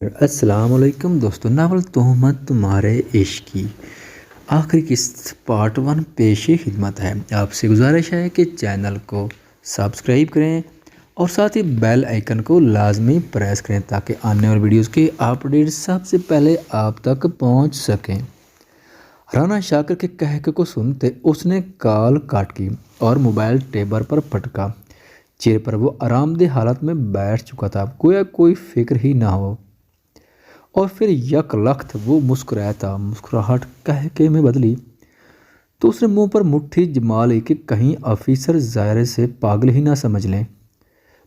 السلام علیکم دوستو، ناول تہمت تمہارے عشق کی آخری قسط پارٹ 1 پیش خدمت ہے۔ آپ سے گزارش ہے کہ چینل کو سبسکرائب کریں اور ساتھ ہی بیل آئیکن کو لازمی پریس کریں تاکہ آنے والی ویڈیوز کے اپڈیٹ سب سے پہلے آپ تک پہنچ سکیں۔ رانا شاکر کے کہکے کو سنتے اس نے کال کاٹ کی اور موبائل ٹیبل پر پٹکا۔ چہرے پر وہ آرام دہ حالت میں بیٹھ چکا تھا، گویا کوئی فکر ہی نہ ہو، اور پھر یک لخت وہ مسکرایا تھا۔ مسکراہٹ کہکے میں بدلی تو اس نے منہ پر مٹھی جما لی کہ کہیں آفیسر ظاہر سے پاگل ہی نہ سمجھ لیں۔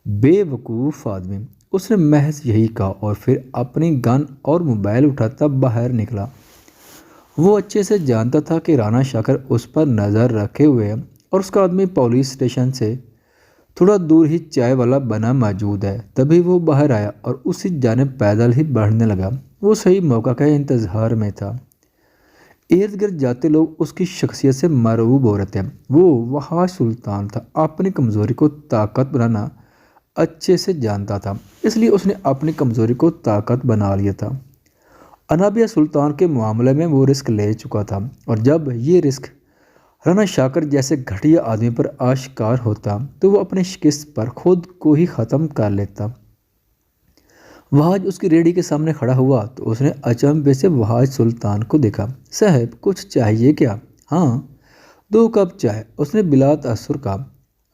بے وقوف آدمی، اس نے محض یہی کہا اور پھر اپنی گن اور موبائل اٹھاتا باہر نکلا۔ وہ اچھے سے جانتا تھا کہ رانا شاکر اس پر نظر رکھے ہوئے ہے اور اس کا آدمی پولیس اسٹیشن سے تھوڑا دور ہی چائے والا بنا موجود ہے۔ تبھی وہ باہر آیا اور اسی جانب پیدل ہی بڑھنے لگا۔ وہ صحیح موقع کا انتظار میں تھا۔ ارد گرد جاتے لوگ اس کی شخصیت سے مرعوب ہو رہے تھے۔ وہ وحاش سلطان تھا، اپنی کمزوری کو طاقت بنانا اچھے سے جانتا تھا، اس لیے اس نے اپنی کمزوری کو طاقت بنا لیا تھا۔ انابیہ سلطان کے معاملے میں وہ رسک لے چکا تھا، اور جب یہ رسک رانا شاکر جیسے گھٹیا آدمی پر آشکار ہوتا تو وہ اپنے شکست پر خود کو ہی ختم کر لیتا۔ وحاج اس کی ریڑھی کے سامنے کھڑا ہوا تو اس نے اچنبھے سے وحاج سلطان کو دیکھا۔ صاحب کچھ چاہیے کیا؟ ہاں 2 کپ چائے، اس نے بلا تاثر کہا۔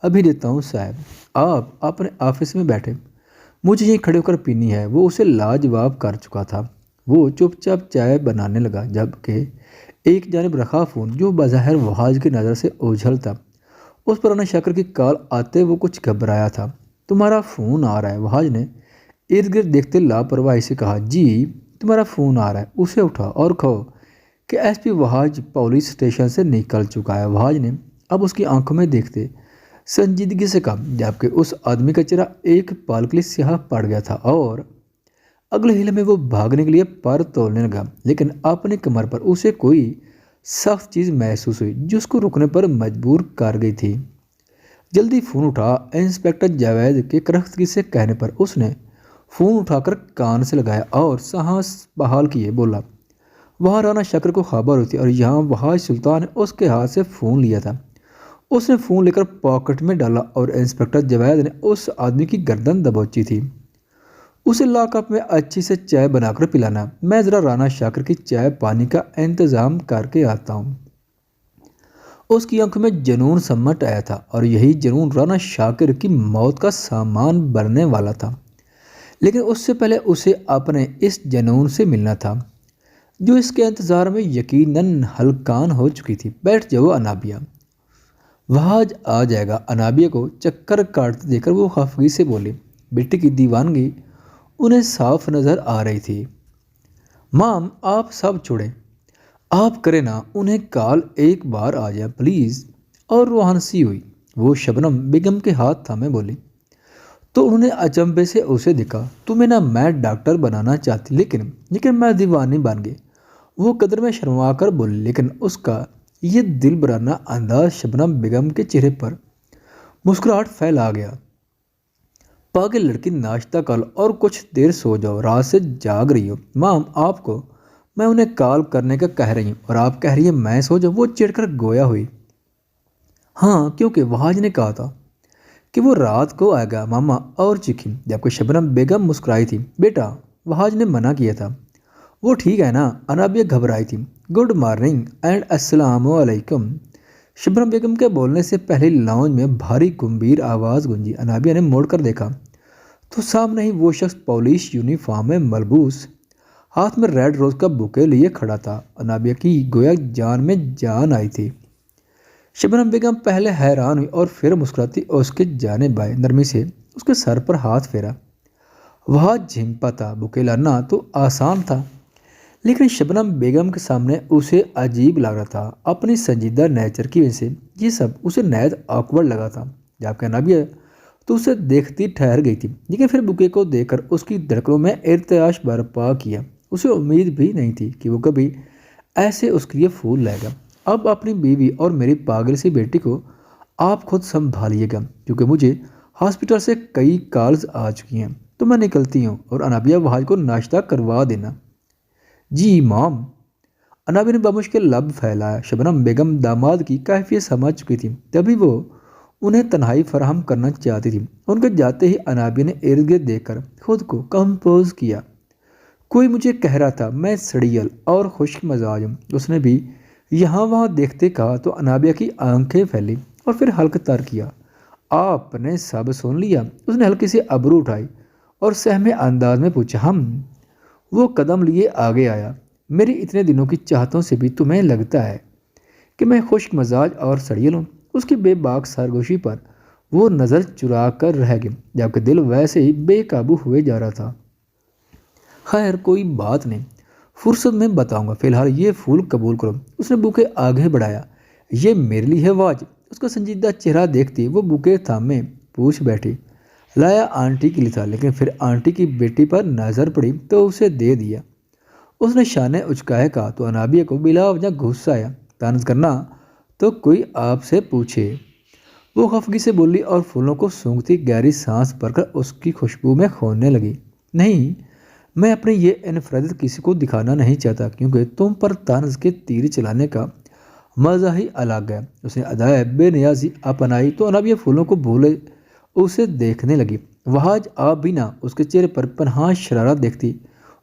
ابھی دیتا ہوں صاحب، آپ اپنے آفس میں بیٹھے، مجھے یہیں کھڑے ہو کر پینی ہے۔ وہ اسے لاجواب کر چکا تھا۔ وہ چپ چاپ چائے بنانے لگا، جبکہ ایک جانب رکھا فون جو بظاہر وحاج کی نظر سے اوجھل تھا، اس پر رانا شاکر کی کال آتے وہ کچھ گھبرایا تھا۔ تمہارا فون آ رہا ہے، وحاج نے ارد گرد دیکھتے لاپرواہی سے کہا۔ جی تمہارا فون آ رہا ہے، اسے اٹھا اور کہو کہ ایس پی وحاج پولیس اسٹیشن سے نکل چکا ہے۔ وحاج نے اب اس کی آنکھوں میں دیکھتے سنجیدگی سے کہا، جبکہ اس آدمی کا چہرہ ایک پل کے لیے سیاہ پڑ گیا تھا اور اگلے ہلے میں وہ بھاگنے کے لیے پر تولنے لگا، لیکن اپنی کمر پر اسے کوئی سخت چیز محسوس ہوئی جو اس کو رکنے پر مجبور کر گئی تھی۔ جلدی فون اٹھا، انسپکٹر جاوید کے کرختگی سے کہنے پر اس نے فون اٹھا کر کان سے لگایا اور سانس بحال کیے بولا۔ وہاں رانا شاکر کو خبر ہوئی تھی اور یہاں وحاج سلطان نے اس کے ہاتھ سے فون لیا تھا۔ اس نے فون لے کر پاکٹ میں ڈالا اور انسپکٹر جاوید نے اس آدمی کی گردن دبوچی تھی۔ اسے لاک اپ میں اچھی سے چائے بنا کر پلانا، میں ذرا رانا شاکر کی چائے پانی کا انتظام کر کے آتا ہوں۔ اس کی آنکھوں میں جنون سمٹ آیا تھا اور یہی جنون رانا شاکر کی موت کا سامان بننے والا تھا، لیکن اس سے پہلے اسے اپنے اس جنون سے ملنا تھا جو اس کے انتظار میں یقیناً ہلکان ہو چکی تھی۔ بیٹھ جاؤ انابیہ، وحاج آ جائے گا۔ انابیہ کو چکر کاٹتے دیکھ کر وہ خفگی سے بولی۔ بیٹی کی دیوانگی انہیں صاف نظر آ رہی تھی۔ مام آپ سب چھوڑیں، آپ کریں نا، انہیں کال ایک بار آ جائے پلیز۔ اور وہ ہنسی ہوئی۔ وہ شبنم بیگم کے ہاتھ تھامے بولی تو انہوں نے اچنبھے سے اسے دیکھا۔ تمہیں نہ میں ڈاکٹر بنانا چاہتی لیکن میں دیوانی بن گئی، وہ قدر میں شرما کر بولی، لیکن اس کا یہ دل برانہ انداز شبنم بیگم کے چہرے پر مسکراہٹ پھیلا گیا۔ پاگل لڑکی، ناشتہ کر لو اور کچھ دیر سو جاؤ، رات سے جاگ رہی ہو۔ مام آپ کو میں انہیں کال کرنے کا کہہ رہی ہوں اور آپ کہہ رہی ہیں میں سو جاؤں۔ وہ چڑھ کر گویا ہوئی۔ ہاں کیونکہ وحاج نے کہا تھا کہ وہ رات کو آئے گا ماما، اور چیخی، جبکہ شبنم بیگم مسکرائی تھی۔ بیٹا وحاج نے منع کیا تھا، وہ ٹھیک ہے نا؟ انابیہ گھبرائی تھی۔ گڈ مارننگ اینڈ السلام علیکم۔ شبنم بیگم کے بولنے سے پہلے لاؤنج میں بھاری گمبھیر آواز گونجی۔ انابیہ نے موڑ کر دیکھا تو سامنے ہی وہ شخص پولیس یونیفارم میں ملبوس، ہاتھ میں ریڈ روز کا بوکے لیے کھڑا تھا۔ انابیہ کی گویا جان میں جان آئی تھی۔ شبنم بیگم پہلے حیران ہوئی اور پھر مسکراتی اس کے جانب آئے، نرمی سے اس کے سر پر ہاتھ پھیرا۔ وحاج جھمپا تھا، بوکے لانا تو آسان تھا، لیکن شبنم بیگم کے سامنے اسے عجیب لگ رہا تھا۔ اپنی سنجیدہ نیچر کی وجہ سے یہ سب اسے نہایت آکورڈ لگا تھا، جبکہ انابیہ تو اسے دیکھتی ٹھہر گئی تھی، لیکن پھر بوکے کو دیکھ کر اس کی دھڑکنوں میں ارتعاش برپا کیا۔ اسے امید بھی نہیں تھی کہ وہ کبھی ایسے اس کے لیے پھول لائے گا۔ اب اپنی بیوی اور میری پاگل سی بیٹی کو آپ خود سنبھالیے گا، کیونکہ مجھے ہاسپٹل سے کئی کالز آ چکی ہیں۔ تو میں نکلتی ہوں اور انابیہ وہاج کو ناشتہ کروا دینا۔ جی مام۔ انابیہ نے بمشکل لب پھیلایا۔ شبنم بیگم داماد کی کیفیت سمجھ چکی تھی، تبھی وہ انہیں تنہائی فراہم کرنا چاہتی تھی۔ ان کے جاتے ہی انابیہ نے ارد گرد دیکھ کر خود کو کمپوز کیا۔ کوئی مجھے کہہ رہا تھا میں سڑیل اور خشک مزاج ہوں، اس نے بھی یہاں وہاں دیکھتے کہا تو انابیہ کی آنکھیں پھیلی اور پھر حلق تر کیا۔ آپ نے سب سن لیا؟ اس نے ہلکی سی ابرو اٹھائی اور سہمے انداز میں پوچھا۔ ہم۔ وہ قدم لیے آگے آیا۔ میری اتنے دنوں کی چاہتوں سے بھی تمہیں لگتا ہے کہ میں خشک مزاج اور سڑیل ہوں؟ اس کی بے باک سرگوشی پر وہ نظر چرا کر رہ گئی، جبکہ دل ویسے ہی بے قابو ہوئے جا رہا تھا۔ خیر کوئی بات نہیں، فرصت میں بتاؤں گا، فی الحال یہ پھول قبول کرو۔ اس نے بوکے آگے بڑھایا۔ یہ میرے لیے ہے واج؟ اس کا سنجیدہ چہرہ دیکھتی وہ بوکے تھامے پوچھ بیٹھی۔ لایا آنٹی کے لیے تھا، لیکن پھر آنٹی کی بیٹی پر نظر پڑی تو اسے دے دیا۔ اس نے شانے اچکائے کہا تو انابیہ کو بلا وجہ غصہ آیا۔ طنز کرنا تو کوئی آپ سے پوچھے۔ وہ خفگی سے بولی اور پھولوں کو سونگھتی گہری سانس بھر کر اس کی خوشبو میں کھونے لگی۔ نہیں، میں اپنی یہ انفرادیت کسی کو دکھانا نہیں چاہتا، کیونکہ تم پر طنز کے تیر چلانے کا مزہ ہی الگ ہے۔ اس نے ادائے بے نیازی اپنائی تو انابیہ پھولوں کو بھولے اسے دیکھنے لگی۔ وہاج آپ بھی نہ، اس کے چہرے پر پنہاں شرارت دیکھتی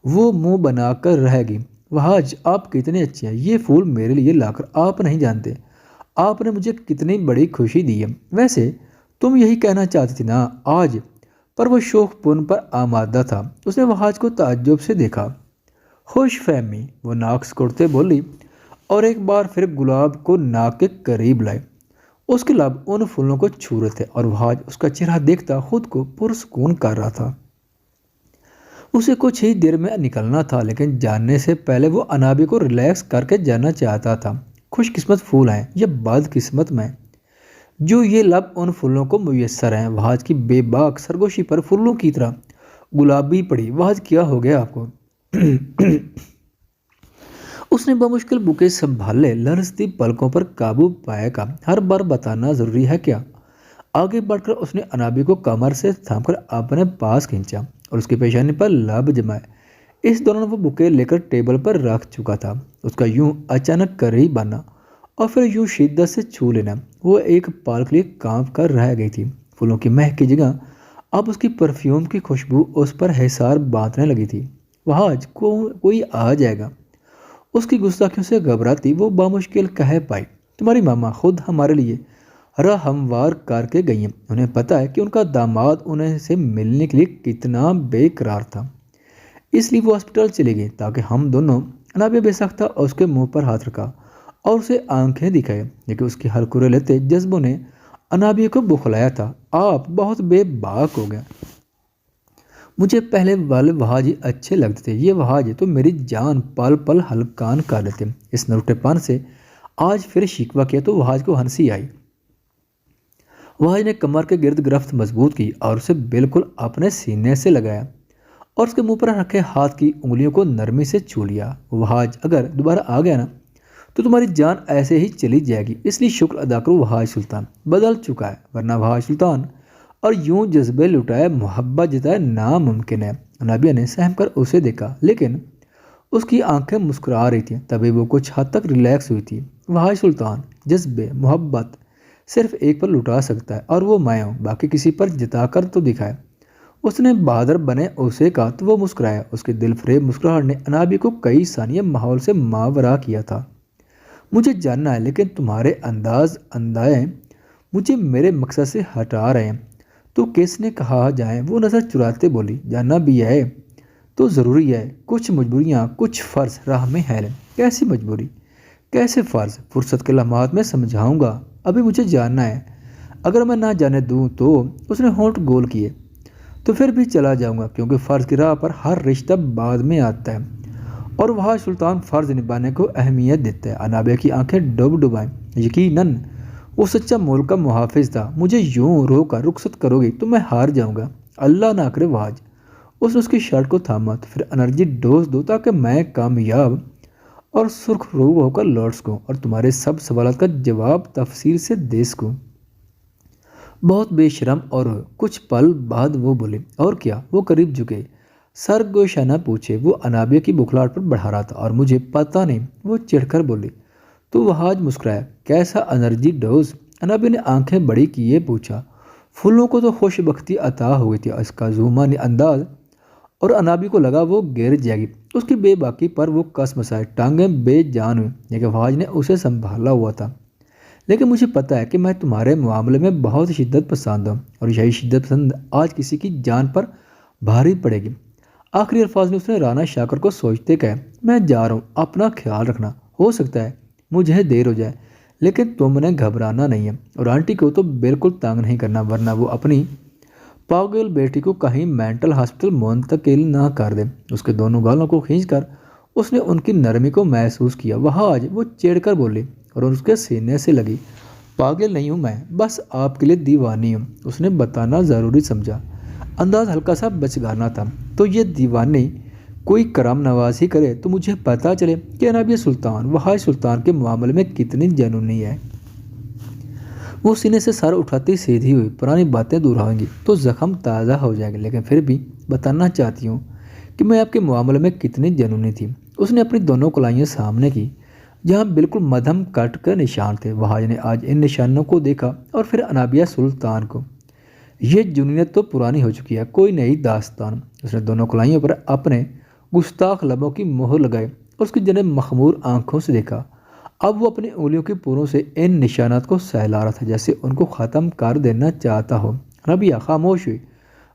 وہ منہ بنا کر رہ گئی۔ وہاج آپ کتنے اچھے ہیں، یہ پھول میرے لیے لا کر آپ نہیں جانتے آپ نے مجھے کتنی بڑی خوشی دی ہے۔ ویسے تم یہی کہنا چاہتی تھی نا آج؟ پر وہ شوق پن پر آمادہ تھا۔ اس نے وہاج کو تعجب سے دیکھا۔ خوش فہمی، وہ ناک سکڑتے بولی اور ایک بار پھر گلاب کو ناک کے قریب لائے۔ اس کے لب ان پھولوں کو چھو رہے تھے اور وہاج اس کا چہرہ دیکھتا خود کو پرسکون کر رہا تھا۔ اسے کچھ ہی دیر میں نکلنا تھا، لیکن جاننے سے پہلے وہ انابیہ کو ریلیکس کر کے جانا چاہتا تھا۔ خوش قسمت پھول ہیں یا بد قسمت میں جو یہ لب ان پھولوں کو میسر ہیں۔ وہاج کی بے باک سرگوشی پر پھولوں کی طرح گلابی پڑی۔ وہاج کیا ہو گیا آپ کو؟ اس نے بمشکل بوکے سنبھالے لرزتی پلکوں پر قابو پائے کا ہر بار بتانا ضروری ہے کیا؟ آگے بڑھ کر اس نے انابیہ کو کمر سے تھام کر اپنے پاس کھینچا اور اس کی پیشانی پر لب جمائے۔ اس دوران وہ بوکے لے کر ٹیبل پر رکھ چکا تھا۔ اس کا یوں اچانک قریب آنا اور پھر یوں شدت سے چھو لینا، وہ ایک پال کے لیے کانپ کر رہ گئی تھی۔ پھولوں کی مہک کی جگہ اب اس کی پرفیوم کی خوشبو اس پر حصار باندھنے لگی تھی۔ وہاج کوئی آ جائے گا؟ اس کی گستاخیوں سے گھبراتی وہ بامشکل کہہ پائی۔ تمہاری ماما خود ہمارے لیے راہ ہموار کر کے گئی ہیں، انہیں پتہ ہے کہ ان کا داماد انہیں سے ملنے کے لیے کتنا بے قرار تھا، اس لیے وہ ہسپتال چلی گئی تاکہ ہم دونوں۔ انابیہ بے سختہ اس کے منہ پر ہاتھ رکھا اور اسے آنکھیں دکھائے، لیکن اس کی ہلکرے لیتے جذبوں نے انابیہ کو بخلایا تھا۔ آپ بہت بے باک ہو گئے۔ مجھے پہلے والے وہاج ہی اچھے لگتے تھے، یہ وہاج تو میری جان پل پل ہلکان کر لیتے۔ اس نروٹے پن سے آج پھر شکوہ کیا تو وہاج کو ہنسی آئی۔ وہاج نے کمر کے گرد گرفت مضبوط کی اور اسے بالکل اپنے سینے سے لگایا اور اس کے منہ پر رکھے ہاتھ کی انگلیوں کو نرمی سے چھو لیا۔ وہاج اگر دوبارہ آ گیا نا تو تمہاری جان ایسے ہی چلی جائے گی، اس لیے شکر ادا کرو وہاج سلطان بدل چکا ہے، ورنہ وہاج سلطان اور یوں جذبے لٹائے محبت جتائے ناممکن ہے۔ انابیہ نے سہم کر اسے دیکھا، لیکن اس کی آنکھیں مسکرا رہی تھیں، تبھی وہ کچھ حد تک ریلیکس ہوئی تھی۔ وہاج سلطان جذبے محبت صرف ایک پر لٹا سکتا ہے اور وہ میں ہوں، باقی کسی پر جتا کر تو دکھائے۔ اس نے بہادر بنے اسے کہا تو وہ مسکرایا۔ اس کے دل فریب مسکراہٹ نے انابیہ کو کئی ثانیے ماحول سے ماورا کیا تھا۔ مجھے جاننا ہے، لیکن تمہارے اندائیں مجھے میرے مقصد سے ہٹا رہے ہیں، تو کس نے کہا جائے؟ وہ نظر چراتے بولی۔ جاننا بھی ہے تو ضروری ہے، کچھ مجبوریاں کچھ فرض راہ میں ہے۔ کیسی مجبوری، کیسے فرض؟ فرصت کے لمحات میں سمجھاؤں گا، ابھی مجھے جاننا ہے۔ اگر میں نہ جانے دوں تو؟ اس نے ہونٹ گول کیے۔ تو پھر بھی چلا جاؤں گا، کیونکہ فرض کی راہ پر ہر رشتہ بعد میں آتا ہے اور وہاج سلطان فرض نبھانے کو اہمیت دیتا ہے۔ انابیہ کی آنکھیں ڈب ڈبائیں۔ یقیناً وہ سچا ملک کا محافظ تھا۔ مجھے یوں رو کر رخصت کرو گی تو میں ہار جاؤں گا، اللہ نہ کرے وہاج۔ اس نے اس کی شرٹ کو تھاما تو پھر انرجی ڈوز دو تاکہ میں کامیاب اور سرخ رو ہو کر لوٹ سکوں اور تمہارے سب سوالات کا جواب تفصیل سے دے سکوں۔ بہت بے شرم، اور کچھ پل بعد وہ بولے، اور کیا؟ وہ قریب جھکے، سر گوشانہ پوچھے۔ وہ انابیہ کی بکھلاہٹ پر بڑھا رہا تھا، اور مجھے پتہ نہیں، وہ چڑھ کر بولی۔ تو وہ آج مسکرایا، کیسا انرجی ڈوز؟ انابیہ نے آنکھیں بڑی کیے پوچھا۔ پھولوں کو تو خوش بختی عطا ہوئی تھی، اس کا زومانی انداز، اور انابیہ کو لگا وہ گر جائے گی۔ اس کی بے باکی پر وہ کس مسائے، ٹانگیں بے جان ہوئیں، لیکن فواج نے اسے سنبھالا ہوا تھا۔ لیکن مجھے پتہ ہے کہ میں تمہارے معاملے میں بہت شدت پسند ہوں، اور یہی شدت پسند آج کسی کی جان پر بھاری پڑے گی۔ آخری الفاظ میں اس نے رانا شاکر کو سوچتے کہا، میں جا رہا ہوں، اپنا خیال رکھنا، ہو سکتا ہے مجھے دیر ہو جائے، لیکن تم نے گھبرانا نہیں ہے، اور آنٹی کو تو بالکل تنگ نہیں کرنا، ورنہ وہ اپنی پاگل بیٹی کو کہیں مینٹل ہاسپٹل منتقل نہ کر دے۔ اس کے دونوں گالوں کو کھینچ کر اس نے ان کی نرمی کو محسوس کیا۔ آج وہ چڑھ کر بولی، اور اس کے سینے سے لگی، پاگل نہیں ہوں میں، بس آپ کے لیے دیوانی ہوں۔ اس نے بتانا ضروری سمجھا، انداز ہلکا سا بچگانا تھا۔ تو یہ دیوانی کوئی کرم نوازی کرے تو مجھے پتہ چلے کہ انابیہ سلطان وحاج سلطان کے معاملے میں کتنی جنونی ہے۔ وہ سینے سے سر اٹھاتی سیدھی ہوئی، پرانی باتیں دور ہوئیں گی تو زخم تازہ ہو جائے گا، لیکن پھر بھی بتانا چاہتی ہوں کہ میں آپ کے معاملے میں کتنی جنونی تھی۔ اس نے اپنی دونوں کلائیاں سامنے کی، جہاں بالکل مدھم کٹ کے نشان تھے۔ وحاج نے آج ان نشانوں کو دیکھا، اور پھر انابیہ سلطان کو۔ یہ جنونیت تو پرانی ہو چکی ہے، کوئی نئی داستان۔ اس نے دونوں کلائیوں پر اپنے گستاخ لبوں کی مہر لگائی، اور اس کی جنب مخمور آنکھوں سے دیکھا۔ اب وہ اپنی انگلیوں کی پوروں سے ان نشانات کو سہلا رہا تھا، جیسے ان کو ختم کر دینا چاہتا ہو۔ انابیہ خاموش ہوئی،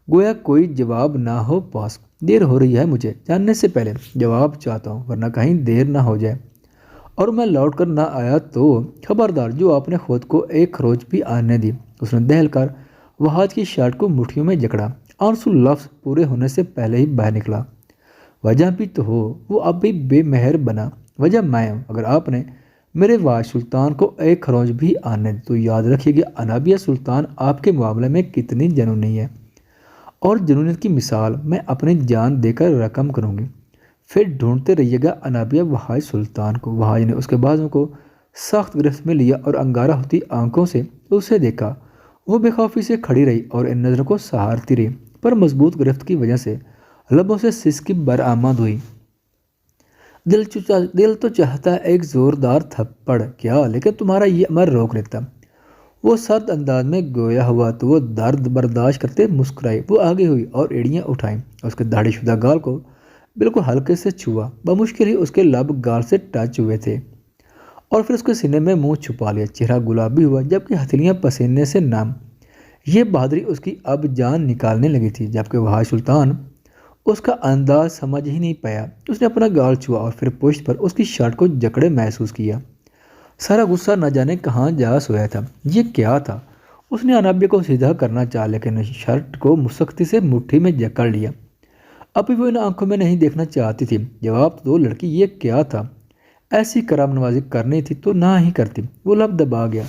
گویا کوئی جواب نہ ہو پاس۔ دیر ہو رہی ہے، مجھے جاننے سے پہلے جواب چاہتا ہوں، ورنہ کہیں دیر نہ ہو جائے، اور میں لوٹ کر نہ آیا تو خبردار، جو آپ نے خود کو ایک خروچ بھی آنے دی۔ اس نے دہل کر وحاج کی شرٹ کو مٹھیوں میں جکڑا، آنسو لفظ پورے ہونے سے پہلے ہی باہر نکلا۔ وجہ بھی تو ہو، وہ اب بھی بے مہر بنا۔ وجہ میں ہوں، اگر آپ نے میرے واج سلطان کو ایک خروج بھی آنے دی تو یاد رکھیے کہ انابیہ سلطان آپ کے معاملے میں کتنی جنونی ہے، اور جنونیت کی مثال میں اپنی جان دے کر رقم کروں گی۔ پھر ڈھونڈتے رہیے گا انابیہ وحاج سلطان کو۔ وحاج نے اس کے بازوں کو سخت گرفت میں لیا، اور انگارہ ہوتی آنکھوں سے اسے دیکھا۔ وہ بے خوفی سے کھڑی رہی، اور ان نظروں کو سہارتی رہی، پر مضبوط گرفت کی وجہ سے لبوں سے سسکی برآمد ہوئی۔ دل تو چاہتا ہے ایک زوردار تھپڑ کیا، لیکن تمہارا یہ عمل روک لیتا۔ وہ سرد انداز میں گویا ہوا تو وہ درد برداشت کرتے مسکرائی۔ وہ آگے ہوئی اور ایڑیاں اٹھائیں، اس کے داڑھی شدہ گال کو بالکل ہلکے سے چھوا۔ بمشکل ہی اس کے لب گال سے ٹچ ہوئے تھے، اور پھر اس کے سینے میں منہ چھپا لیا۔ چہرہ گلابی ہوا، جبکہ ہتھیلیاں پسینے سے نم۔ یہ بہادری اس کی اب جان نکالنے لگی تھی، جبکہ وحاج سلطان اس کا انداز سمجھ ہی نہیں پایا۔ اس نے اپنا گال چھوا، اور پھر پشت پر اس کی شرٹ کو جکڑے محسوس کیا۔ سارا غصہ نہ جانے کہاں جا سویا تھا۔ یہ کیا تھا؟ اس نے انابیہ کو سیدھا کرنا چاہا، لیکن شرٹ کو سختی سے مٹھی میں جکڑ لیا۔ ابھی وہ ان آنکھوں میں نہیں دیکھنا چاہتی تھی۔ جواب تو دو لڑکی، یہ کیا تھا؟ ایسی کرم نوازی کرنی تھی تو نہ ہی کرتی۔ وہ لب دبا گیا،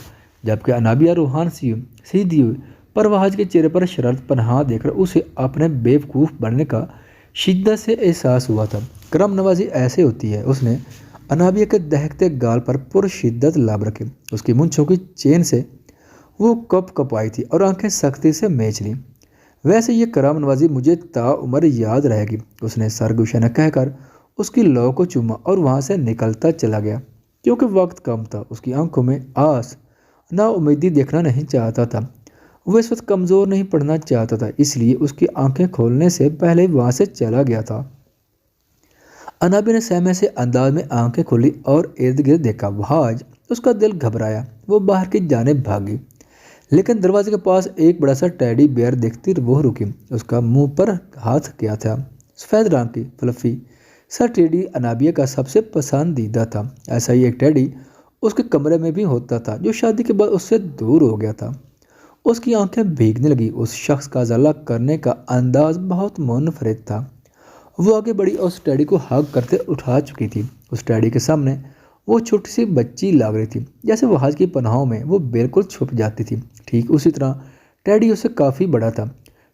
جبکہ انابیہ روحان سیدھی ہوئی، پر وحاج کے چہرے پر شرارت پنہاں دیکھ کر اسے اپنے بیوقوف بننے کا شدت سے احساس ہوا تھا۔ کرم نوازی ایسے ہوتی ہے۔ اس نے انابیہ کے دہکتے گال پر پر شدت لب رکھے، اس کی مونچھوں کی چین سے وہ کپ کپ آئی تھی، اور آنکھیں سختی سے میچ لیں۔ ویسے یہ کرم نوازی مجھے تا عمر یاد رہے گی۔ اس نے سرگوشانہ کہہ کر اس کی لو کو چوما، اور وہاں سے نکلتا چلا گیا، کیونکہ وقت کم تھا۔ اس کی آنکھوں میں آس نا امیدی دیکھنا نہیں چاہتا تھا۔ وہ اس وقت کمزور نہیں پڑنا چاہتا تھا، اس لیے اس کی آنکھیں کھولنے سے پہلے وہاں سے چلا گیا تھا۔ انابیہ نے سہمے سے انداز میں آنکھیں کھولی اور ارد گرد دیکھا۔ وحاج، اس کا دل گھبرایا، وہ باہر کی جانب بھاگی، لیکن دروازے کے پاس ایک بڑا سا ٹیڈی بیئر دیکھتی وہ رکی۔ اس کا منہ پر ہاتھ کیا تھا، سفید رنگ کی فلفی سا ٹیڈی انابیہ کا سب سے پسندیدہ تھا۔ ایسا ہی ایک ٹیڈی اس کے کمرے میں بھی ہوتا تھا، جو شادی کے بعد اس سے دور ہو گیا تھا۔ اس کی آنکھیں بھیگنے لگی۔ اس شخص کا ازالہ کرنے کا انداز بہت منفرد تھا۔ وہ آگے بڑھی اور اس ٹیڈی کو ہگ کرتے اٹھا چکی تھی۔ اس ٹیڈی کے سامنے وہ چھوٹی سی بچی لگ رہی تھی، جیسے وحاج کی پناہوں میں وہ بالکل چھپ جاتی تھی۔ ٹھیک اسی طرح ٹیڈی اس سے کافی بڑا تھا۔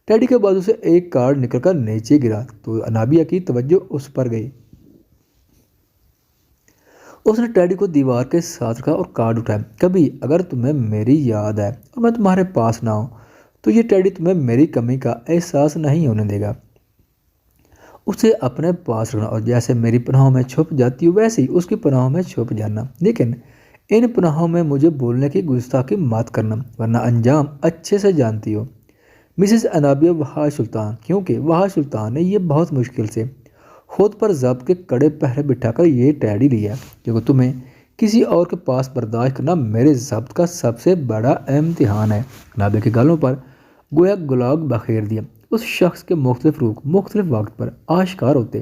ٹیڈی کے بازو سے ایک کارڈ نکل کر نیچے گرا تو انابیہ کی توجہ اس پر گئی۔ اس نے ٹیڈی کو دیوار کے ساتھ رکھا اور کارڈ اٹھایا۔ کبھی اگر تمہیں میری یاد ہے اور میں تمہارے پاس نہ ہوں تو یہ ٹیڈی تمہیں میری کمی کا احساس نہیں ہونے دے گا۔ اسے اپنے پاس رکھنا اور جیسے میری پناہوں میں چھپ جاتی ہو ویسے ہی اس کی پناہوں میں چھپ جانا، لیکن ان پناہوں میں مجھے بولنے کی گستاخی مت کرنا ورنہ انجام اچھے سے جانتی ہو۔ مسز انابیہ وحاش سلطان، کیونکہ وحاش سلطان نے یہ بہت مشکل سے خود پر ضبط کے کڑے پہرے بٹھا کر یہ ٹیڈی لیا، کیونکہ تمہیں کسی اور کے پاس برداشت کرنا میرے ضبط کا سب سے بڑا امتحان ہے۔ انابیہ کے گالوں پر گویا گلاگ بخیر دیا۔ اس شخص کے مختلف روح مختلف وقت پر آشکار ہوتے،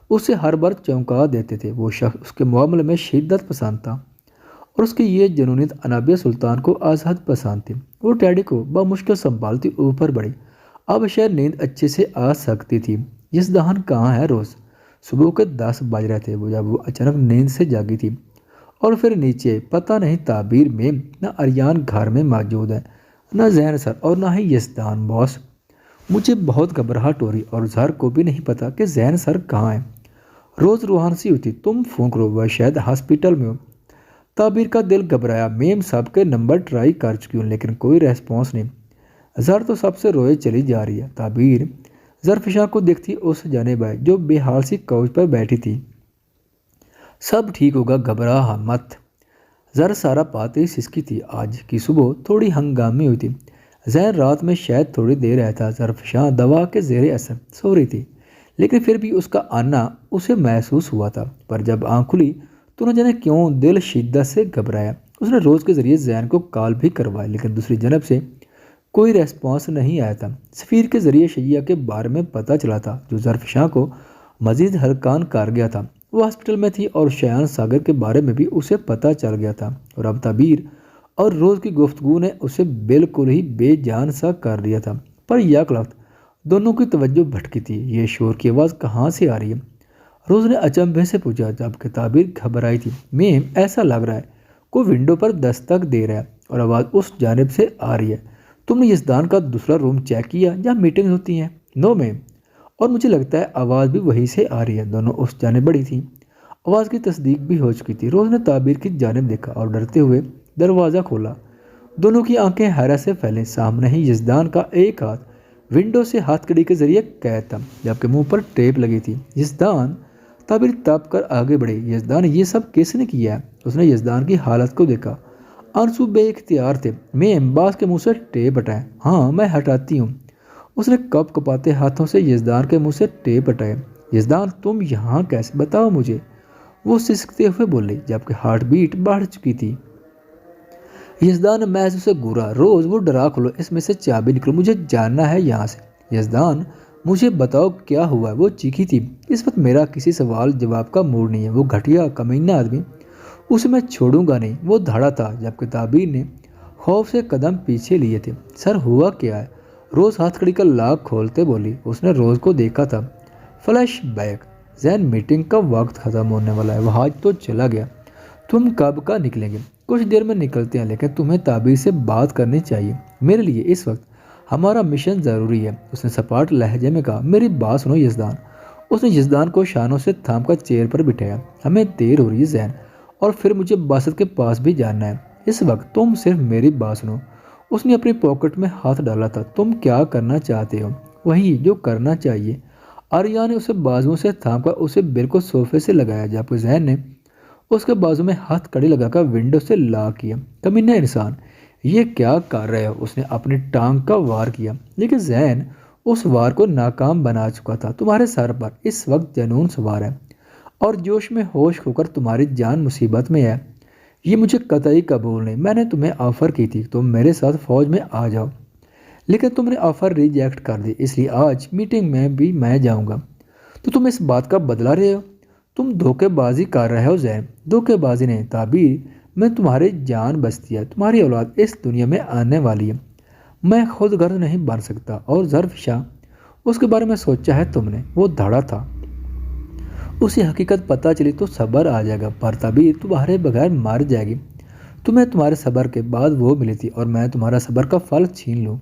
اسے ہر بار چونکا دیتے تھے۔ وہ شخص اس کے معاملے میں شدت پسند تھا اور اس کی یہ جنونیت انابیہ سلطان کو آزاد پسند تھی۔ وہ ٹیڈی کو بمشکل سنبھالتی اوپر بڑھی۔ اب شاید نیند اچھے سے آ سکتی تھی۔ یزدان کہاں ہے روز؟ صبح کے 10 بج رہے تھے جب وہ اچانک نیند سے جاگی تھی، اور پھر نیچے پتہ نہیں تعبیر میں نہ اریان گھر میں موجود ہے، نہ ذہن سر اور نہ ہی یزدان باس۔ مجھے بہت گھبراہٹ ہو رہی اور زہر کو بھی نہیں پتا کہ ذہن سر کہاں ہے۔ روز روحان سی ہوتی، تم فون کرو، وہ شاید ہاسپٹل میں ہو۔ تعبیر کا دل گھبرایا۔ میم سب کے نمبر ٹرائی کر چکی ہوں لیکن کوئی ریسپانس نہیں۔ زہر تو سب سے روئے چلی جا رہی ہے۔ تعبیر زرفشاں کو دیکھتی اس جانب آئی جو بے حال سی کوچ پر بیٹھی تھی۔ سب ٹھیک ہوگا، گھبرا مت۔ زر سارا پاتے سسکی تھی۔ آج کی صبح تھوڑی ہنگامی ہوئی تھی۔ ذہن رات میں شاید تھوڑی دیر رہا تھا۔ زرفشاں دوا کے زیر اثر سو رہی تھی، لیکن پھر بھی اس کا آنا اسے محسوس ہوا تھا۔ پر جب آنکھ کھلی تو نہ جانے کیوں دل شدت سے گھبرایا۔ اس نے روز کے ذریعے ذہن کو کال بھی کروایا لیکن دوسری جانب سے کوئی ریسپانس نہیں آیا تھا۔ سفیر کے ذریعے شیعہ کے بارے میں پتہ چلا تھا جو زرفشاں کو مزید ہلکان کر گیا تھا۔ وہ ہاسپٹل میں تھی اور شایان ساگر کے بارے میں بھی اسے پتہ چل گیا تھا، اور اب تعبیر اور روز کی گفتگو نے اسے بالکل ہی بے جان سا کر دیا تھا۔ پر یک لخت دونوں کی توجہ بھٹکی تھی۔ یہ شور کی آواز کہاں سے آ رہی ہے؟ روز نے اچنبھے سے پوچھا جبکہ تعبیر گھبرائی تھی۔ میم ایسا لگ رہا ہے کوئی ونڈو پر دستک دے رہا ہے اور آواز اس جانب سے آ رہی ہے۔ تم نے یزدان کا دوسرا روم چیک کیا جہاں میٹنگ ہوتی ہیں؟ نو میم، اور مجھے لگتا ہے آواز بھی وہیں سے آ رہی ہے۔ دونوں اس جانب بڑھی تھیں۔ آواز کی تصدیق بھی ہو چکی تھی۔ روز نے تعبیر کی جانب دیکھا اور ڈرتے ہوئے دروازہ کھولا۔ دونوں کی آنکھیں حیرت سے پھیلیں۔ سامنے ہی یزدان کا ایک ہاتھ ونڈو سے ہاتھ کڑی کے ذریعے قید تھا جبکہ منہ پر ٹیپ لگی تھی۔ یزدان! تعبیر تپ کر آگے بڑھی۔ یزدان، یہ سب کس نے کیا ہے؟ اس نے یزدان کی حالت کو دیکھا۔ آنسو بے اختیار تھے۔ میم باس کے منہ سے ٹیپ ہٹائیں۔ ہاں میں ہٹاتی ہوں۔ اس نے کپ کپاتے ہاتھوں سے یزدان کے منہ سے ٹیپ ہٹائے۔ یزدان تم یہاں کیسے؟ بتاؤ مجھے، وہ سسکتے ہوئے بولی جبکہ ہارٹ بیٹ بڑھ چکی تھی۔ یزدان نے محض اسے گورا۔ روز وہ ڈرا کھولو، اس میں سے چابی نکلو، مجھے جاننا ہے یہاں سے۔ یزدان مجھے بتاؤ کیا ہوا ہے؟ وہ چیخی تھی۔ اس وقت میرا کسی سوال جواب کا موڈ نہیں ہے۔ وہ گھٹیا کمینہ آدمی، اسے میں چھوڑوں گا نہیں۔ وہ دھڑا تھا جبکہ تعبیر نے خوف سے قدم پیچھے لیے تھے۔ سر ہوا کیا ہے؟ روز ہاتھ کڑی کا لاک کھولتے بولی۔ اس نے روز کو دیکھا تھا۔ فلیش بیک، ذہن میٹنگ کا وقت ختم ہونے والا ہے، وہ آج تو چلا گیا۔ تم کب کا نکلیں گے؟ کچھ دیر میں نکلتے ہیں لیکن تمہیں تعبیر سے بات کرنی چاہیے۔ میرے لیے اس وقت ہمارا مشن ضروری ہے، اس نے سپاٹ لہجے میں کہا۔ میری بات سنو یزدان۔ اس نے یزدان کو شانوں سے تھام کر چیئر پر بٹھایا۔ ہمیں دیر ہو رہی ہے ذہن، اور پھر مجھے باسط کے پاس بھی جانا ہے۔ اس وقت تم صرف میری بات سنو۔ اس نے اپنی پاکٹ میں ہاتھ ڈالا تھا۔ تم کیا کرنا چاہتے ہو؟ وہی جو کرنا چاہیے۔ آریہ نے اسے بازوؤں سے تھام کر اسے بالکل صوفے سے لگایا جبکہ ذہن نے اس کے بازو میں ہاتھ کڑی لگا کر ونڈو سے لاک کیا۔ کمینہ انسان، یہ کیا کر رہے ہو؟ اس نے اپنی ٹانگ کا وار کیا لیکن ذہن اس وار کو ناکام بنا چکا تھا۔ تمہارے سر پر اس وقت جنون سوار ہے اور جوش میں ہوش کھو کر تمہاری جان مصیبت میں ہے۔ یہ مجھے قطعی قبول نہیں۔ میں نے تمہیں آفر کی تھی تم میرے ساتھ فوج میں آ جاؤ، لیکن تم نے آفر ریجیکٹ کر دی، اس لیے آج میٹنگ میں بھی میں جاؤں گا۔ تو تم اس بات کا بدلہ رہے ہو؟ تم دھوکے بازی کر رہے ہو ذہن۔ دھوکے بازی نہیں تعبیر، میں تمہاری جان بچتی ہے، تمہاری اولاد اس دنیا میں آنے والی ہے۔ میں خود غرض نہیں بن سکتا۔ اور ظرفشاں، اس کے بارے میں سوچا ہے تم نے؟ وہ دھڑا تھا۔ اسے حقیقت پتہ چلی تو صبر آ جائے گا، پر تعبیر تمہارے بغیر مر جائے گی۔ تمہیں تمہارے صبر کے بعد وہ ملی تھی اور میں تمہارا صبر کا پھل چھین لوں،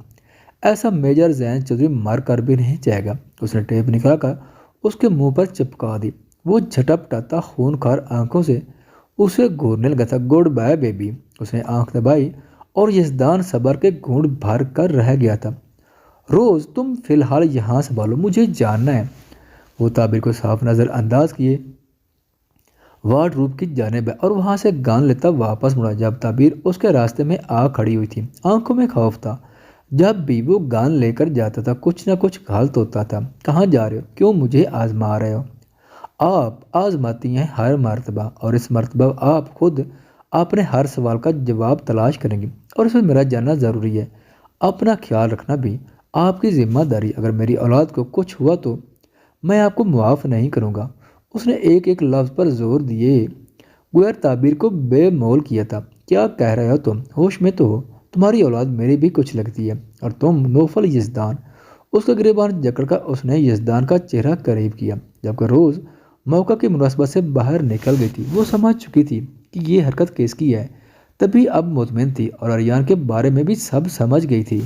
ایسا میجر ذہن چودھری مر کر بھی نہیں چاہے گا۔ اس نے ٹیپ نکال کر اس کے منہ پر چپکا دی۔ وہ جھٹپٹاتا خونخوار آنکھوں سے اسے گھورنے لگا تھا۔ گڈ بائے بیبی، اس نے آنکھ دبائی اور یزدان صبر کے گھونٹ بھر کر رہ گیا تھا۔ روز تم فی الحال یہاں سنبھالو، مجھے جاننا ہے۔ وہ تعبیر کو صاف نظر انداز کیے وارڈ روب کی جانب ہے اور وہاں سے گان لیتا واپس مڑا جب تعبیر اس کے راستے میں آ کھڑی ہوئی تھی۔ آنکھوں میں خوف تھا۔ جب بھی وہ گان لے کر جاتا تھا کچھ نہ کچھ غلط ہوتا تھا۔ کہاں جا رہے ہو؟ کیوں مجھے آزما رہے ہو؟ آپ آزماتی ہیں ہر مرتبہ، اور اس مرتبہ آپ خود اپنے ہر سوال کا جواب تلاش کریں گی، اور اس میں میرا جاننا ضروری ہے۔ اپنا خیال رکھنا بھی آپ کی ذمہ داری۔ اگر میری اولاد کو کچھ ہوا تو میں آپ کو معاف نہیں کروں گا۔ اس نے ایک ایک لفظ پر زور دیے گویا تعبیر کو بے مول کیا تھا۔ کیا کہہ رہے ہو تم؟ ہوش میں تو ہو؟ تمہاری اولاد میری بھی کچھ لگتی ہے، اور تم نوفل یزدان۔ اس کا گریبان جکڑ کر اس نے یزدان کا چہرہ قریب کیا، جبکہ روز موقع کی مناسبت سے باہر نکل گئی تھی۔ وہ سمجھ چکی تھی کہ یہ حرکت کس کی ہے، تبھی اب مطمئن تھی اور اریان کے بارے میں بھی سب سمجھ گئی تھی۔